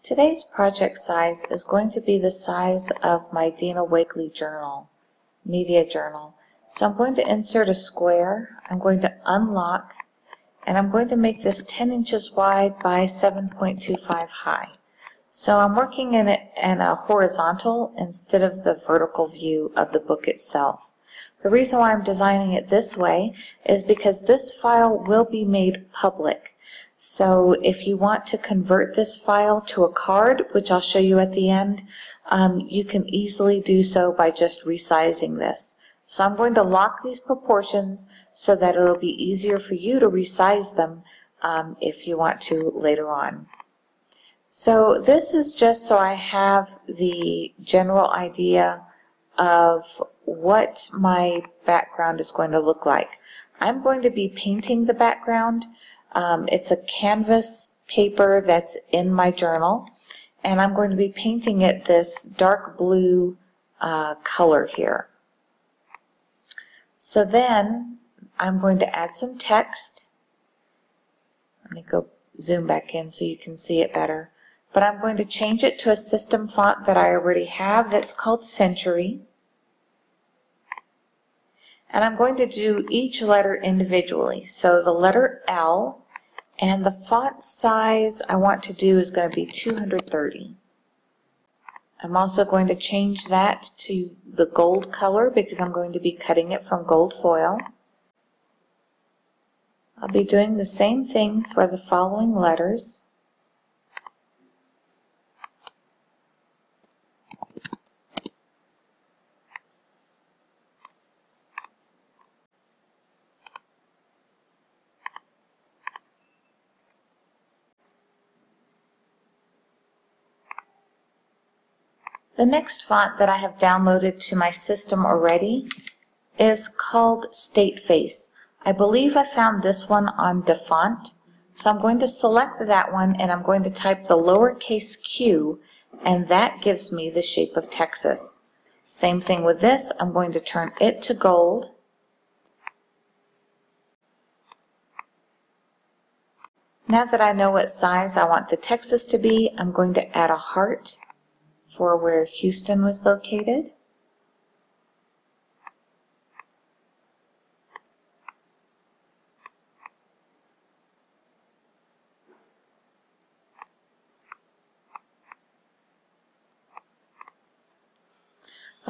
Today's project size is going to be the size of my Dina Wakely journal, media journal. So I'm going to insert a square, I'm going to unlock, and I'm going to make this 10 inches wide by 7.25 high. So I'm working in a horizontal instead of the vertical view of the book itself. The reason why I'm designing it this way is because this file will be made public. So if you want to convert this file to a card, which I'll show you at the end, you can easily do so by just resizing this. So I'm going to lock these proportions so that it'll be easier for you to resize them if you want to later on. So this is just so I have the general idea of what my background is going to look like. I'm going to be painting the background. It's a canvas paper that's in my journal, and I'm going to be painting it this dark blue color here. So then I'm going to add some text. Let me go zoom back in so you can see it better. But I'm going to change it to a system font that I already have that's called Century. And I'm going to do each letter individually. So the letter L, and the font size I want to do is going to be 230. I'm also going to change that to the gold color because I'm going to be cutting it from gold foil. I'll be doing the same thing for the following letters. The next font that I have downloaded to my system already is called Stateface. I believe I found this one on DaFont. So I'm going to select that one and I'm going to type the lowercase q, and that gives me the shape of Texas. Same thing with this, I'm going to turn it to gold. Now that I know what size I want the Texas to be, I'm going to add a heart for where Houston was located.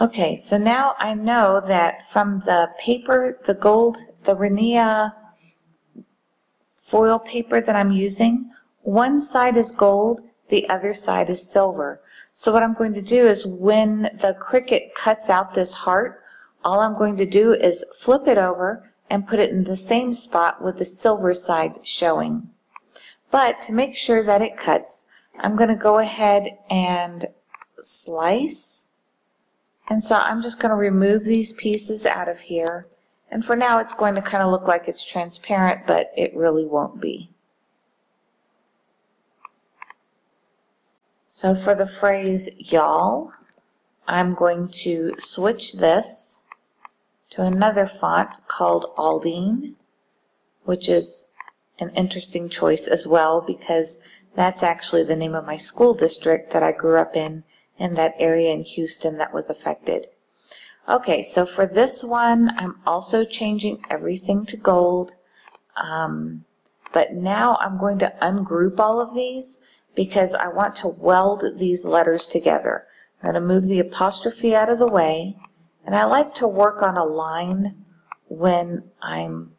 Okay, so now I know that from the paper, the gold, the Rinea foil paper that I'm using, one side is gold, the other side is silver. So what I'm going to do is when the Cricut cuts out this heart, all I'm going to do is flip it over and put it in the same spot with the silver side showing. But to make sure that it cuts, I'm going to go ahead and slice. And so I'm just going to remove these pieces out of here. And for now it's going to kind of look like it's transparent, but it really won't be. So for the phrase y'all, I'm going to switch this to another font called Aldine, which is an interesting choice as well because that's actually the name of my school district that I grew up in that area in Houston that was affected. Okay, so for this one, I'm also changing everything to gold, but now I'm going to ungroup all of these because I want to weld these letters together. I'm going to move the apostrophe out of the way, and I like to work on a line when I'm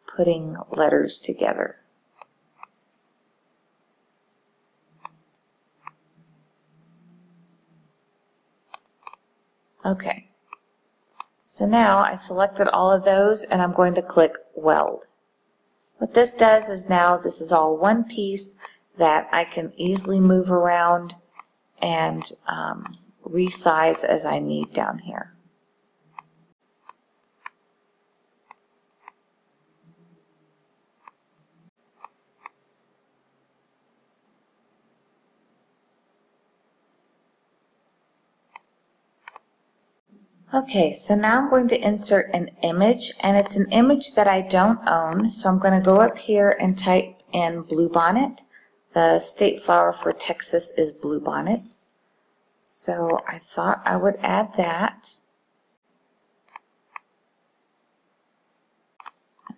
putting letters together. Okay, so now I selected all of those and I'm going to click Weld. What this does is now this is all one piece that I can easily move around and resize as I need down here. Okay, so now I'm going to insert an image, and it's an image that I don't own, so I'm going to go up here and type in Bluebonnet. The state flower for Texas is bluebonnets. So I thought I would add that.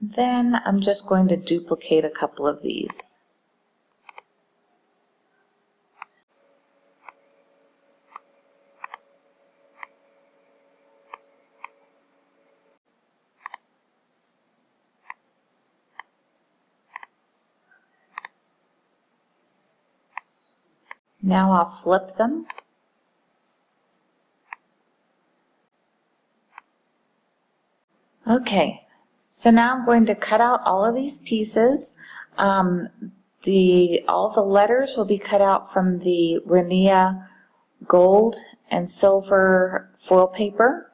And then I'm just going to duplicate a couple of these. Now I'll flip them. Okay, so now I'm going to cut out all of these pieces. All the letters will be cut out from the Rinea gold and silver foil paper.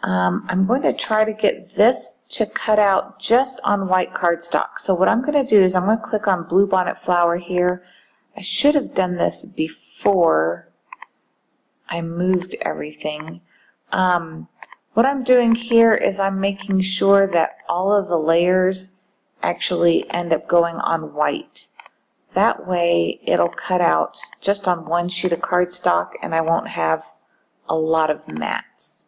I'm going to try to get this to cut out just on white cardstock. So what I'm going to do is I'm going to click on Bluebonnet Flower here. I should have done this before I moved everything. What I'm doing here is I'm making sure that all of the layers actually end up going on white. That way it'll cut out just on one sheet of cardstock and I won't have a lot of mats.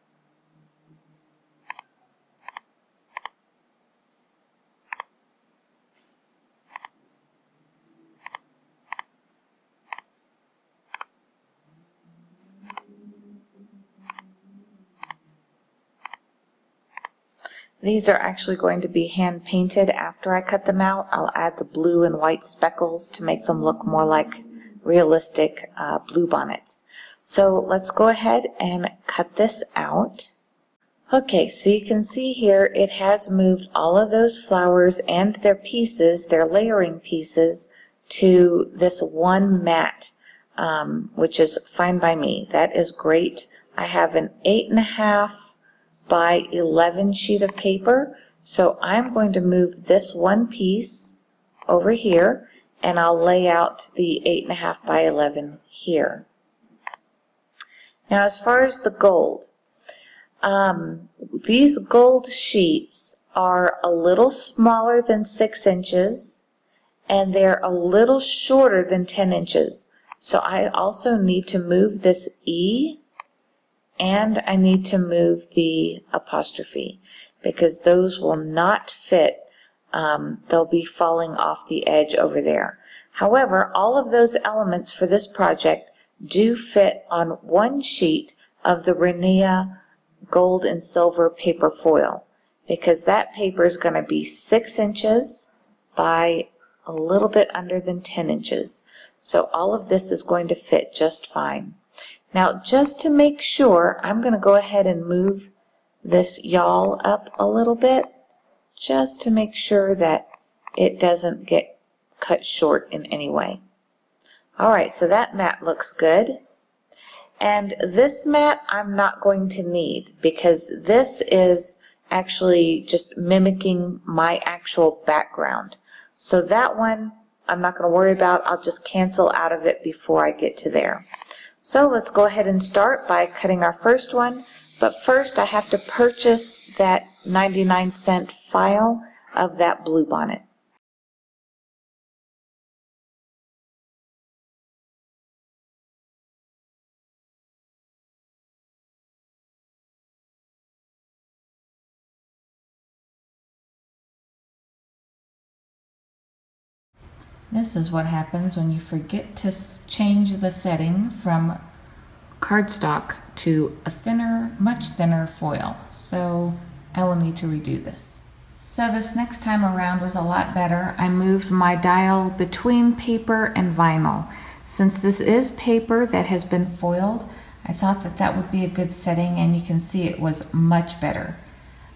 These are actually going to be hand painted after I cut them out. I'll add the blue and white speckles to make them look more like realistic blue bonnets. So let's go ahead and cut this out. Okay, so you can see here it has moved all of those flowers and their pieces, their layering pieces, to this one mat, which is fine by me. That is great. I have an 8.5 by 11 sheet of paper, so I'm going to move this one piece over here and I'll lay out the 8.5 by 11 here. Now as far as the gold, these gold sheets are a little smaller than 6 inches and they're a little shorter than 10 inches. So I also need to move this E and I need to move the apostrophe because those will not fit. They'll be falling off the edge over there. However, all of those elements for this project do fit on one sheet of the Rinea gold and silver paper foil because that paper is going to be 6 inches by a little bit under than 10 inches. So all of this is going to fit just fine. Now, just to make sure, I'm going to go ahead and move this yawl up a little bit, just to make sure that it doesn't get cut short in any way. Alright, so that mat looks good. And this mat I'm not going to need because this is actually just mimicking my actual background. So that one I'm not going to worry about. I'll just cancel out of it before I get to there. So let's go ahead and start by cutting our first one, but first I have to purchase that 99-cent file of that blue bonnet. This is what happens when you forget to change the setting from cardstock to a thinner, much thinner foil. So I will need to redo this. So this next time around was a lot better. I moved my dial between paper and vinyl. Since this is paper that has been foiled, I thought that that would be a good setting, and you can see it was much better.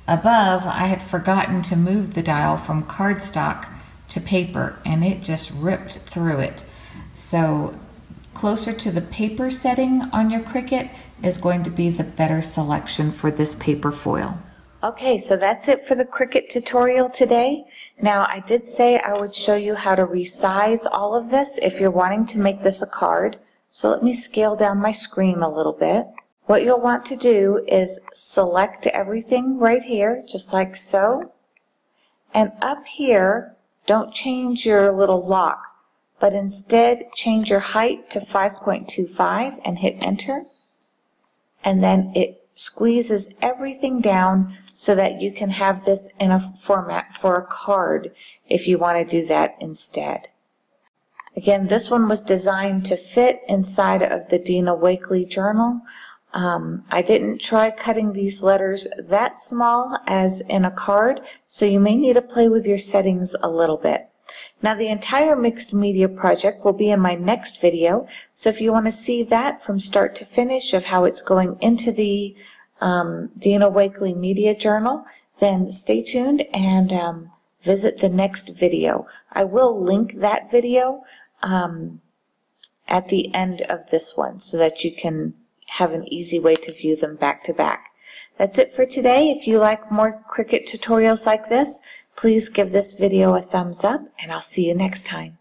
Above, I had forgotten to move the dial from cardstock to paper and it just ripped through it. So closer to the paper setting on your Cricut is going to be the better selection for this paper foil. Okay, so that's it for the Cricut tutorial today. Now I did say I would show you how to resize all of this if you're wanting to make this a card. So let me scale down my screen a little bit. What you'll want to do is select everything right here, just like so. And up here, don't change your little lock, but instead change your height to 5.25 and hit enter. And then it squeezes everything down so that you can have this in a format for a card if you want to do that instead. Again, this one was designed to fit inside of the Dina Wakley journal. I didn't try cutting these letters that small as in a card, so you may need to play with your settings a little bit. Now the entire mixed media project will be in my next video, so if you want to see that from start to finish of how it's going into the Dina Wakley Media Journal, then stay tuned and visit the next video. I will link that video at the end of this one so that you can have an easy way to view them back to back. That's it for today. If you like more Cricut tutorials like this, please give this video a thumbs up, and I'll see you next time.